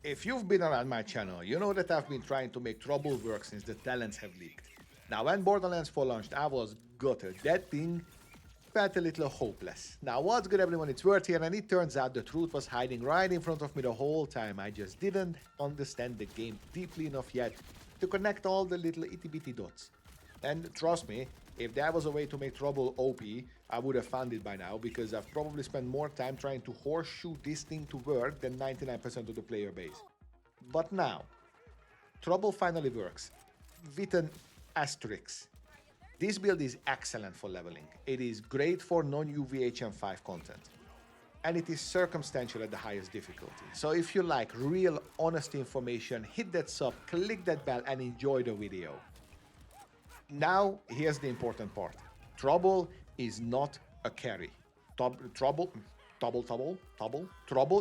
If you've been around my channel, you know that I've been trying to make Trouble work since the talents have leaked. Now, when Borderlands 4 launched, I was gutted. That thing felt a little hopeless. Now, what's good, everyone? It's Word here, and it turns out the truth was hiding right in front of me the whole time. I just didn't understand the game deeply enough yet to connect all the little itty-bitty dots. And trust me, if there was a way to make Trouble OP, I would have found it by now, because I've probably spent more time trying to horseshoe this thing to work than 99% of the player base. But now, Trouble finally works, with an asterisk. This build is excellent for leveling. It is great for non-UVHM5 content. And it is circumstantial at the highest difficulty. So if you like real, honest information, hit that sub, click that bell, and enjoy the video. Now, here's the important part. Trouble is not a carry. Trouble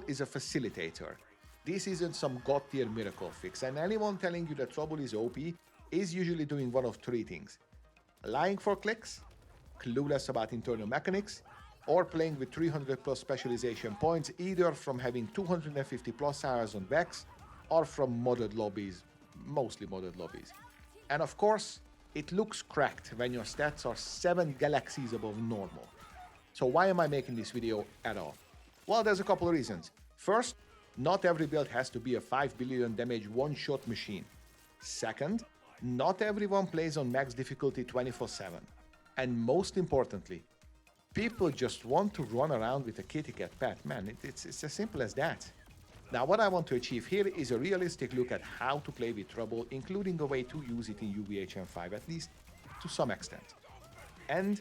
is a facilitator. This isn't some god-tier miracle fix, and anyone telling you that Trouble is OP is usually doing one of three things: lying for clicks, clueless about internal mechanics, or playing with 300 plus specialization points, either from having 250 plus hours on Vex or from modded lobbies, mostly modded lobbies. And of course, it looks cracked when your stats are 7 galaxies above normal. So why am I making this video at all? Well, there's a couple of reasons. First, not every build has to be a 5 billion damage one-shot machine. Second, not everyone plays on max difficulty 24/7. And most importantly, people just want to run around with a kitty cat pet. Man, it's as simple as that. Now, what I want to achieve here is a realistic look at how to play with Trouble, including a way to use it in UVHM5, at least to some extent. And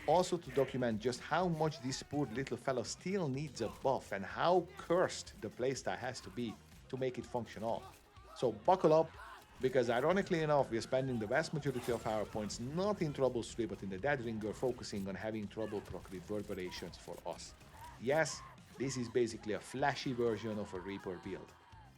also to document just how much this poor little fellow still needs a buff and how cursed the playstyle has to be to make it functional. So buckle up, because ironically enough, we're spending the vast majority of our points not in Trouble 3 but in the Dead Ringer, focusing on having Trouble proc Reverburations for us. Yes, this is basically a flashy version of a Reaper build.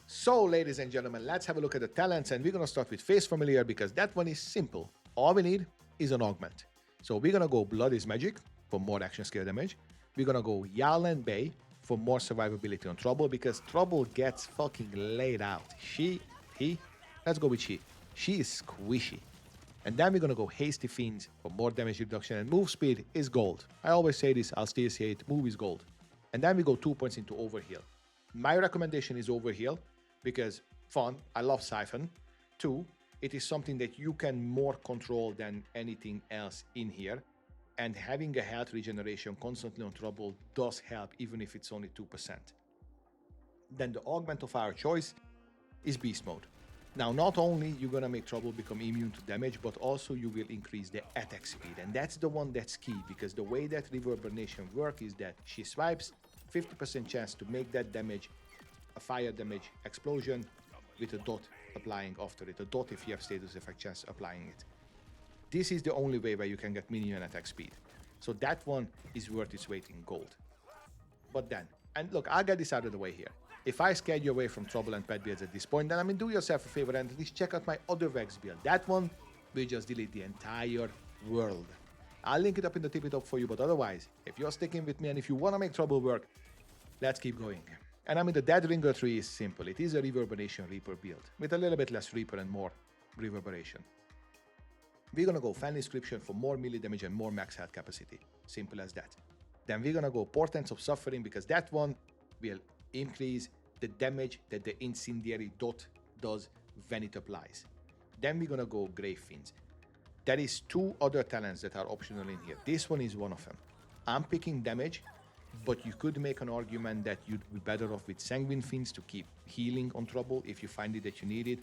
So, ladies and gentlemen, let's have a look at the talents, and we're gonna start with Phamiliar because that one is simple. All we need is an augment. So we're gonna go Blood is Magic for more action scale damage. We're gonna go Yal and Bay for more survivability on Trouble, because Trouble gets fucking laid out. Let's go with she. She is squishy. And then we're gonna go Hasty Fiends for more damage reduction, and move speed is gold. I always say this, I'll still say it, move is gold. And then we go 2 points into Overheal. My recommendation is Overheal because, fun, I love Siphon. 2, it is something that you can more control than anything else in here. And having a health regeneration constantly on Trouble does help, even if it's only 2%. Then the augment of our choice is Beast Mode. Now, not only you're gonna make Trouble become immune to damage, but also you will increase the attack speed. And that's the one that's key, because the way that Reverburnation works is that she swipes 50% chance to make that damage a fire damage explosion with a dot applying after it. A dot if you have status effect chance applying it. This is the only way where you can get minion attack speed. So that one is worth its weight in gold. But then, and look, I'll get this out of the way here. If I scared you away from Trouble and pet builds at this point, then I mean, do yourself a favor and at least check out my other Vex build. That one will just delete the entire world. I'll link it up in the tippy top for you, but otherwise, if you're sticking with me and if you want to make Trouble work, let's keep going. And I mean, the Dead Ringer 3 is simple. It is a Reverburnation Reaper build, with a little bit less Reaper and more Reverberation. We're gonna go Fan Inscription for more melee damage and more max health capacity. Simple as that. Then we're gonna go Portents of Suffering, because that one will increase the damage that the incendiary dot does when it applies. Then we're gonna go Grave Fiends. There is 2 other talents that are optional in here. This one is one of them. I'm picking damage, but you could make an argument that you'd be better off with Sanguine Fiends to keep healing on Trouble if you find it that you need it.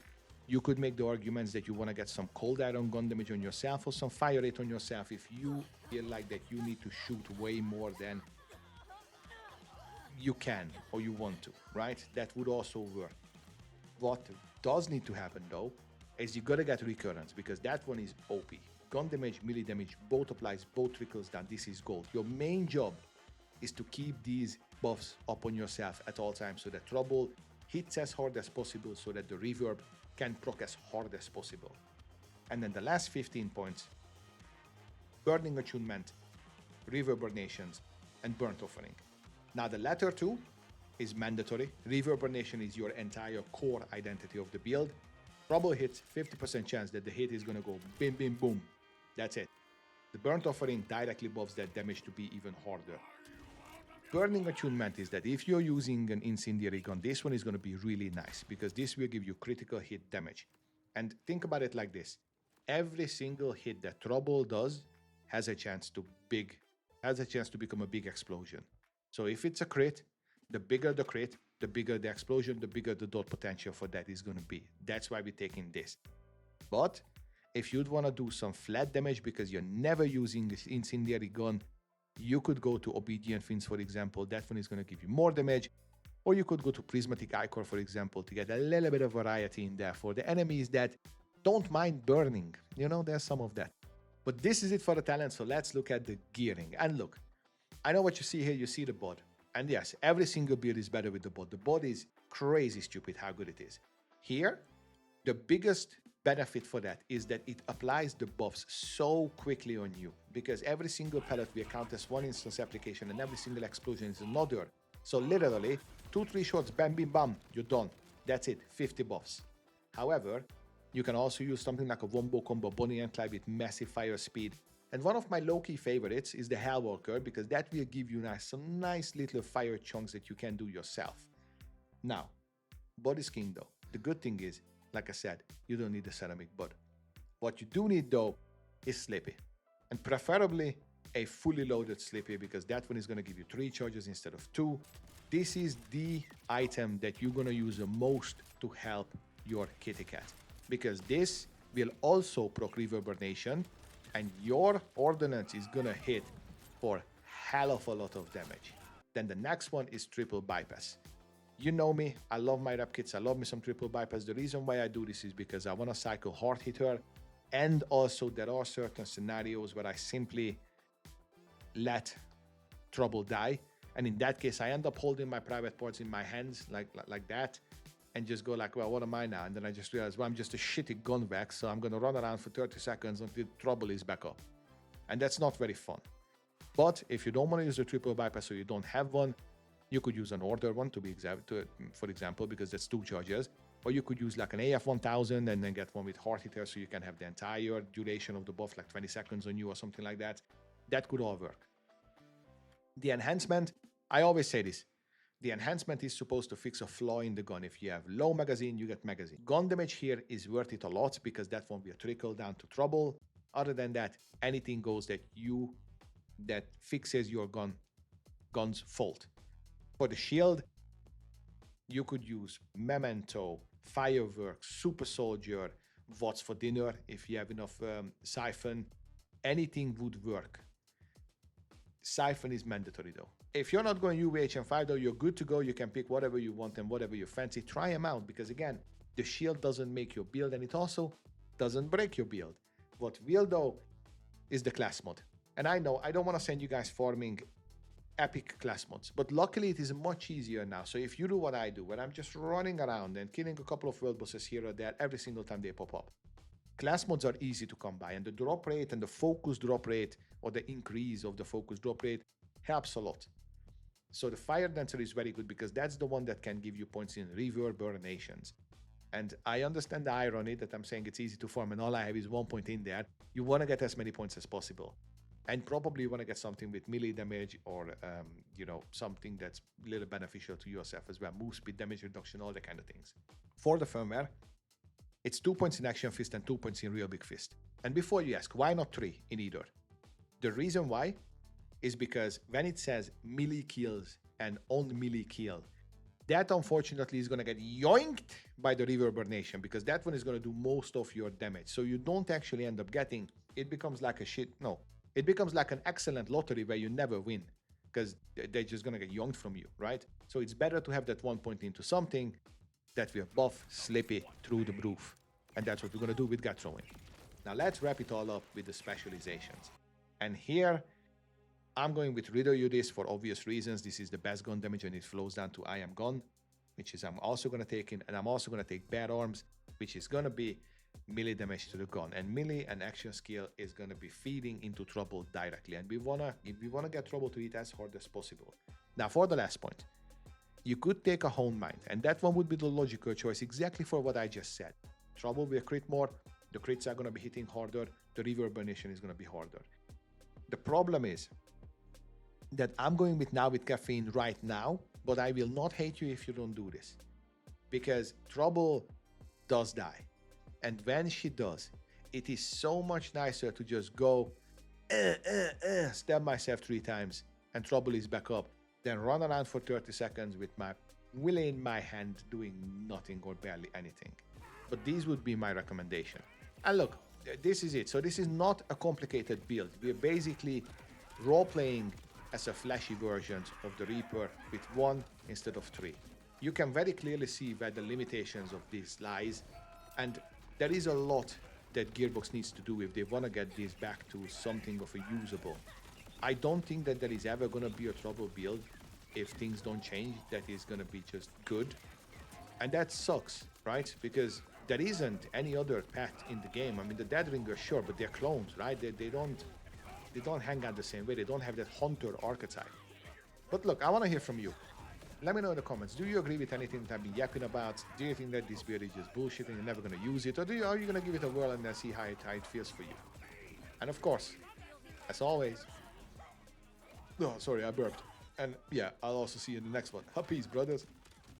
You could make the arguments that you want to get some cold iron gun damage on yourself or some fire rate on yourself if you feel like that you need to shoot way more than you can or you want to, right? That would also work. What does need to happen though is you gotta get recurrence, because that one is OP. Gun damage, melee damage, both applies, both trickles down. This is gold. Your main job is to keep these buffs up on yourself at all times so that Trouble hits as hard as possible, so that the reverb can proc as hard as possible. And then the last 15 points, Burning Attunement, Reverburations, and Burnt Offering. Now the latter two is mandatory. Reverburnation is your entire core identity of the build. Trouble hits, 50% chance that the hit is gonna go bim, bim, boom. That's it. The burnt offering directly buffs that damage to be even harder. Burning attunement is that if you're using an incendiary gun, this one is going to be really nice because this will give you critical hit damage. And think about it like this. Every single hit that Trouble does has a chance to become a big explosion. So if it's a crit, the bigger the crit, the bigger the explosion, the bigger the dot potential for that is going to be. That's why we're taking this. But if you'd want to do some flat damage because you're never using this incendiary gun, you could go to Obedient Fins, for example. That one is going to give you more damage. Or you could go to Prismatic Ichor, for example, to get a little bit of variety in there for the enemies that don't mind burning. You know, there's some of that. But this is it for the talent, so let's look at the gearing. And look, I know what you see here. You see the bod. And yes, every single build is better with the bod. The bod is crazy stupid how good it is. Here, the biggest benefit for that is that it applies the buffs so quickly on you, because every single pellet will count as one instance application and every single explosion is another. So literally 2-3 shots, bam, bam, bam, you're done. That's it, 50 buffs. However, you can also use something like a wombo combo Bonnie and Clyde with massive fire speed. And one of my low-key favorites is the Hellwalker, because that will give you some nice little fire chunks that you can do yourself. Now, bod is king though. The good thing is, like I said, you don't need the ceramic bod. What you do need though is Slippy. And preferably a fully loaded Slippy, because that one is going to give you 3 charges instead of 2. This is the item that you're going to use the most to help your kitty cat, because this will also proc Reverburnation and your ordnance is going to hit for hell of a lot of damage. Then the next one is triple bypass. You know me, I love my rep kits, I love me some triple bypass. The reason why I do this is because I want to cycle hard hitter, and also there are certain scenarios where I simply let Trouble die, and in that case I end up holding my private parts in my hands like that, and just go like, well, what am I now? And then I just realize, well, I'm just a shitty gun vax, so I'm going to run around for 30 seconds until Trouble is back up, and that's not very fun. But if you don't want to use a triple bypass or you don't have one, you could use an order one for example, because that's 2 charges. Or you could use like an AF1000 and then get one with hard hitter, so you can have the entire duration of the buff, like 20 seconds on you or something like that. That could all work. The enhancement, I always say this. The enhancement is supposed to fix a flaw in the gun. If you have low magazine, you get magazine. Gun damage here is worth it a lot, because that won't be a trickle down to Trouble. Other than that, anything goes that fixes your gun's fault. For the shield, you could use Memento, Fireworks, Super Soldier, What's for Dinner if you have enough Siphon. Anything would work. Siphon is mandatory though. If you're not going UVHM5 though, you're good to go. You can pick whatever you want and whatever you fancy. Try them out, because again, the shield doesn't make your build and it also doesn't break your build. What will though is the class mod. And I know I don't want to send you guys farming epic class mods, but luckily it is much easier now. So if you do what I do, where I'm just running around and killing a couple of world bosses here or there every single time they pop up, class mods are easy to come by, and the drop rate and the focus drop rate, or the increase of the focus drop rate, helps a lot. So the Fire Dancer is very good, because that's the one that can give you points in Reverburations. And I understand the irony that I'm saying it's easy to farm and all I have is 1 point in there. You want to get as many points as possible. And probably you want to get something with melee damage, or, something that's a little beneficial to yourself as well. Move speed, damage reduction, all the kind of things. For the firmware, it's 2 points in Action Fist and 2 points in Real Big Fist. And before you ask, why not 3 in either? The reason why is because when it says melee kills and on melee kill, that unfortunately is going to get yoinked by the Reverburnation, because that one is going to do most of your damage. So you don't actually end up getting, it becomes like it becomes like an excellent lottery where you never win, because they're just going to get yoinked from you, right? So it's better to have that 1 point into something that will buff Slippy through the roof. And that's what we're going to do with gut throwing. Now let's wrap it all up with the specializations. And here, I'm going with Riddle You This for obvious reasons. This is the best gun damage, and it flows down to I Am Gone, which is I'm also going to take in, and I'm also going to take Bare Arms, which is going to be melee damage to the gun. And melee and action skill is going to be feeding into Trouble directly. And we want to get Trouble to hit as hard as possible. Now for the last point, You could take a Hone Mind, and that one would be the logical choice exactly for what I just said. Trouble will crit more, the crits are going to be hitting harder, the Reverburnation is going to be harder. The problem is that I'm going with now with caffeine right now, but I will not hate you if you don't do this. Because Trouble does die. And when she does, it is so much nicer to just go, stab myself 3 times, and Trouble is back up, than run around for 30 seconds with my willy in my hand doing nothing or barely anything. But these would be my recommendation. And look, this is it. So this is not a complicated build. We're basically role-playing as a flashy version of the Reaper with 1 instead of 3. You can very clearly see where the limitations of this lies, and there is a lot that Gearbox needs to do if they want to get this back to something of a usable. I don't think that there is ever going to be a Trouble build if things don't change that is going to be just good. And that sucks, right? Because there isn't any other path in the game. I mean, the Deadringers, sure, but they're clones, right? They don't hang out the same way. They don't have that hunter archetype. But look, I want to hear from you. Let me know in the comments. Do you agree with anything that I've been yapping about? Do you think that this build is just bullshit and you're never going to use it? Or are you going to give it a whirl and then see how it feels for you? And of course, as always... Oh, sorry, I burped. And yeah, I'll also see you in the next one. Peace, brothers.